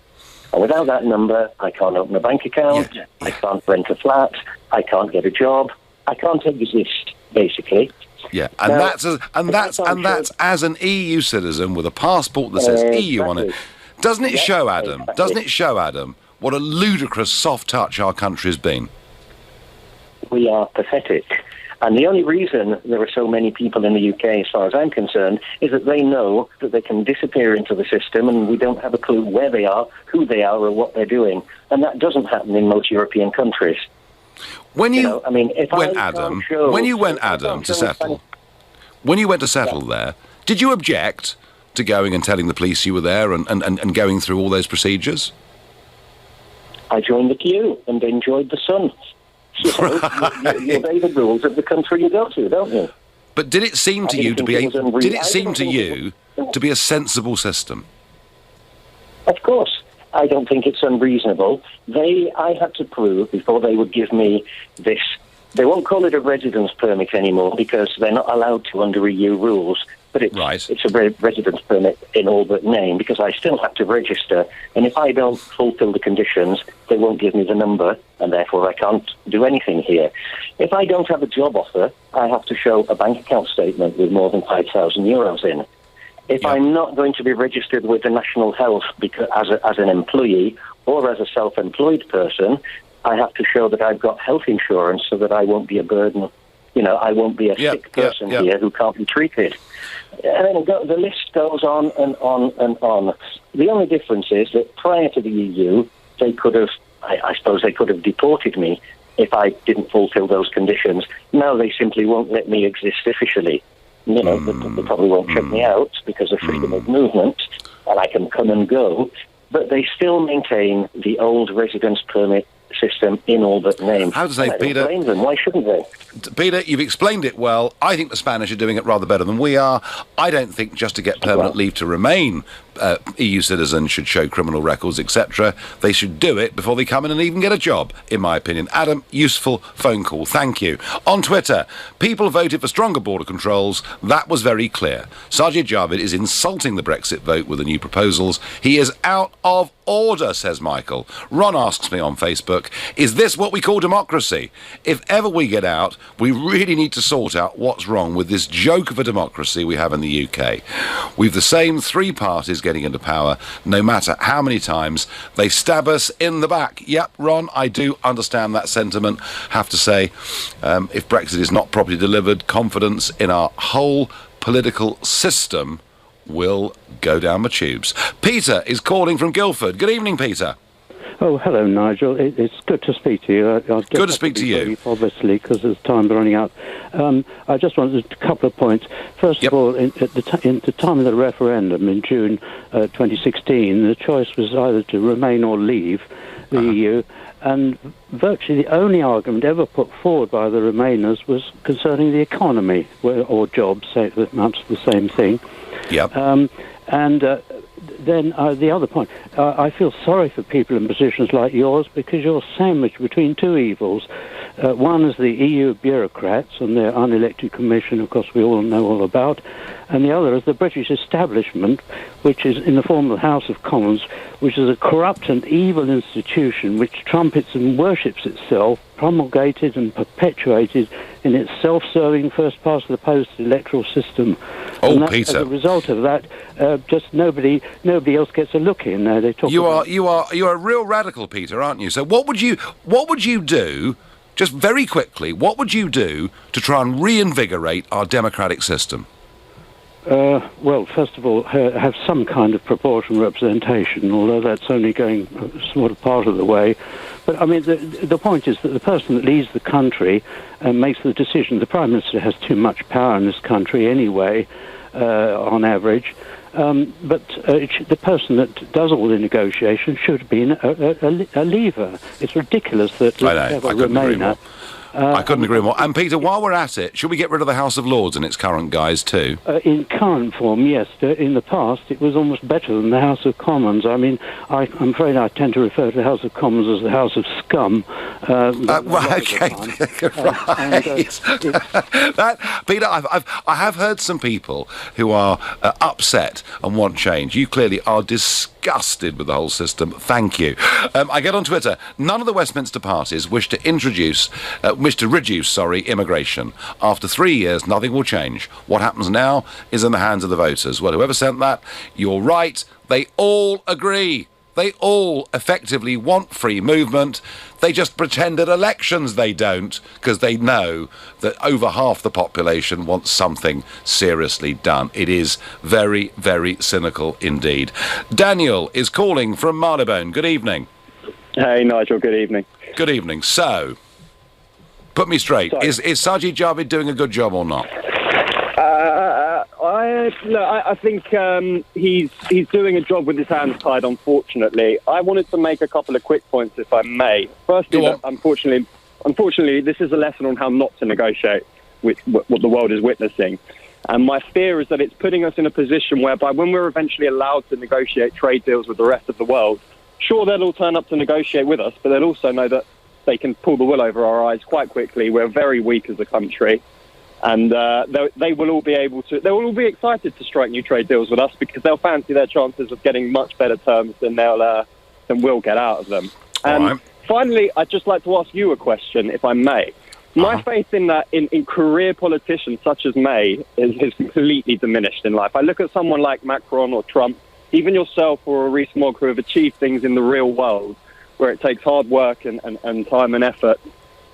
S8: And without that number, I can't open a bank account, I can't rent a flat, I can't get a job, I can't exist, basically.
S1: Yeah, and now, that's as an EU citizen with a passport that says EU on it. Doesn't it show, Adam? Exactly. Doesn't it show, Adam, what a ludicrous soft touch our country's been?
S8: We are pathetic. And the only reason there are so many people in the UK, as far as I'm concerned, is that they know that they can disappear into the system and we don't have a clue where they are, who they are, or what they're doing. And that doesn't happen in most European countries.
S1: When you went to settle there, did you object to going and telling the police you were there and going through all those procedures?
S8: I joined the queue and enjoyed the sun. You obey the rules of the country you go to, don't you?
S1: But did it seem to you to be a sensible system?
S8: Of course. I don't think it's unreasonable. I had to prove before they would give me this. They won't call it a residence permit anymore because they're not allowed to under EU rules. But it's a residence permit in all but name because I still have to register. And if I don't fulfill the conditions, they won't give me the number, and therefore I can't do anything here. If I don't have a job offer, I have to show a bank account statement with more than €5,000 in. If I'm not going to be registered with the National Health because as an employee or as a self-employed person, I have to show that I've got health insurance so that I won't be a burden. I won't be a sick person here who can't be treated. And then the list goes on and on and on. The only difference is that prior to the EU, they could have, I suppose they could have deported me if I didn't fulfil those conditions. Now they simply won't let me exist officially. They probably won't check me out because of freedom of movement, and I can come and go. But they still maintain the old residence permit system in all but name.
S1: How to say, Peter?
S8: Blame them. Why shouldn't they?
S1: Peter, you've explained it well. I think the Spanish are doing it rather better than we are. I don't think just to get permanent leave to remain, EU citizens should show criminal records, etc. They should do it before they come in and even get a job, in my opinion. Adam, useful phone call. Thank you. On Twitter, people voted for stronger border controls. That was very clear. Sajid Javid is insulting the Brexit vote with the new proposals. He is out of order, says Michael. Ron asks me on Facebook, is this what we call democracy? If ever we get out, we really need to sort out what's wrong with this joke of a democracy we have in the UK. We've the same three parties getting into power, no matter how many times they stab us in the back. Yep, Ron, I do understand that sentiment. Have to say, if Brexit is not properly delivered, confidence in our whole political system will go down the tubes. Peter is calling from Guildford. Good evening, Peter.
S2: Oh, hello, Nigel. It's good to speak to you.
S1: Good to speak to you.
S2: Obviously, because there's time running out. I just wanted a couple of points. First of all, in the time of the referendum in June 2016, the choice was either to remain or leave the EU, and virtually the only argument ever put forward by the Remainers was concerning the economy or jobs, say that amounts to the same thing.
S1: Yep.
S2: Then the other point, I feel sorry for people in positions like yours because you're sandwiched between two evils. One is the EU bureaucrats and their unelected commission, of course, we all know all about, and the other is the British establishment, which is in the form of the House of Commons, which is a corrupt and evil institution which trumpets and worships itself, promulgated and perpetuated in its self-serving first past the post electoral system.
S1: Oh, Peter!
S2: As a result of that, just nobody else gets a look in. They talk.
S1: You're a real radical, Peter, aren't you? So what would you do? Just very quickly, what would you do to try and reinvigorate our democratic system?
S2: Well, first of all, have some kind of proportional representation, although that's only going sort of part of the way. But, I mean, the point is that the person that leads the country makes the decision. The Prime Minister has too much power in this country anyway, on average. But the person that does all the negotiations should be a leaver. It's ridiculous that we have a Remainer.
S1: I couldn't agree more. And Peter, while we're at it, should we get rid of the House of Lords in its current guise too?
S2: In current form, yes. In the past, it was almost better than the House of Commons. I mean, I'm afraid I tend to refer to the House of Commons as the House of Scum.
S1: Right, okay. Peter, I have heard some people who are upset and want change. You clearly are disgusted with the whole system. Thank you. I get on Twitter. None of the Westminster parties wish to reduce immigration. After 3 years, nothing will change. What happens now is in the hands of the voters. Well, whoever sent that, you're right. They all agree. They all effectively want free movement. They just pretend at elections they don't, because they know that over half the population wants something seriously done. It is very, very cynical indeed. Daniel is calling from Marylebone. Good evening.
S21: Hey, Nigel. Good evening.
S1: Good evening. So, put me straight. Is Sajid Javid doing a good job or not?
S21: I think he's doing a job with his hands tied, unfortunately. I wanted to make a couple of quick points, if I may. Firstly, unfortunately, this is a lesson on how not to negotiate with what the world is witnessing. And my fear is that it's putting us in a position whereby when we're eventually allowed to negotiate trade deals with the rest of the world, sure, they'll all turn up to negotiate with us, but they'll also know that they can pull the wool over our eyes quite quickly. We're very weak as a country. And they will all be excited to strike new trade deals with us because they'll fancy their chances of getting much better terms than we'll get out of them. And finally, I'd just like to ask you a question, if I may. My faith in that, in career politicians such as May, is completely diminished in life. I look at someone like Macron or Trump, even yourself or Rees-Mogg, who have achieved things in the real world, where it takes hard work and time and effort.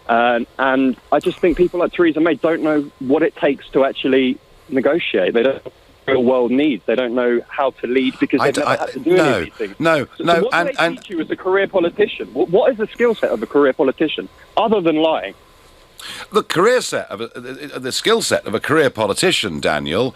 S21: And I just think people like Theresa May don't know what it takes to actually negotiate. They don't know what the real world needs. They don't know how to lead because they've never had to do any of these things. So what do they teach you as a career politician? What is the skill set of a career politician, other than lying?
S1: The the skill set of a career politician, Daniel,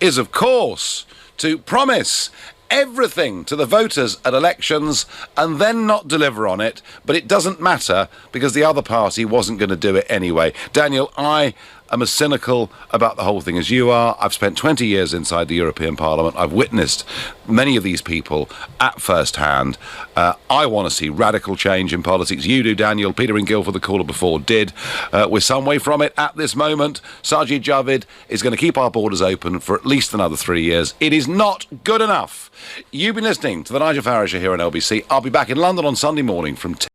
S1: is, of course, to promise everything to the voters at elections and then not deliver on it, but it doesn't matter because the other party wasn't going to do it anyway. Daniel, I am as cynical about the whole thing as you are. I've spent 20 years inside the European Parliament. I've witnessed many of these people at first hand. I want to see radical change in politics. You do, Daniel. Peter in Guildford, the caller before, did. We're some way from it at this moment. Sajid Javid is going to keep our borders open for at least another 3 years. It is not good enough. You've been listening to the Nigel Farage Show here on LBC. I'll be back in London on Sunday morning from 10.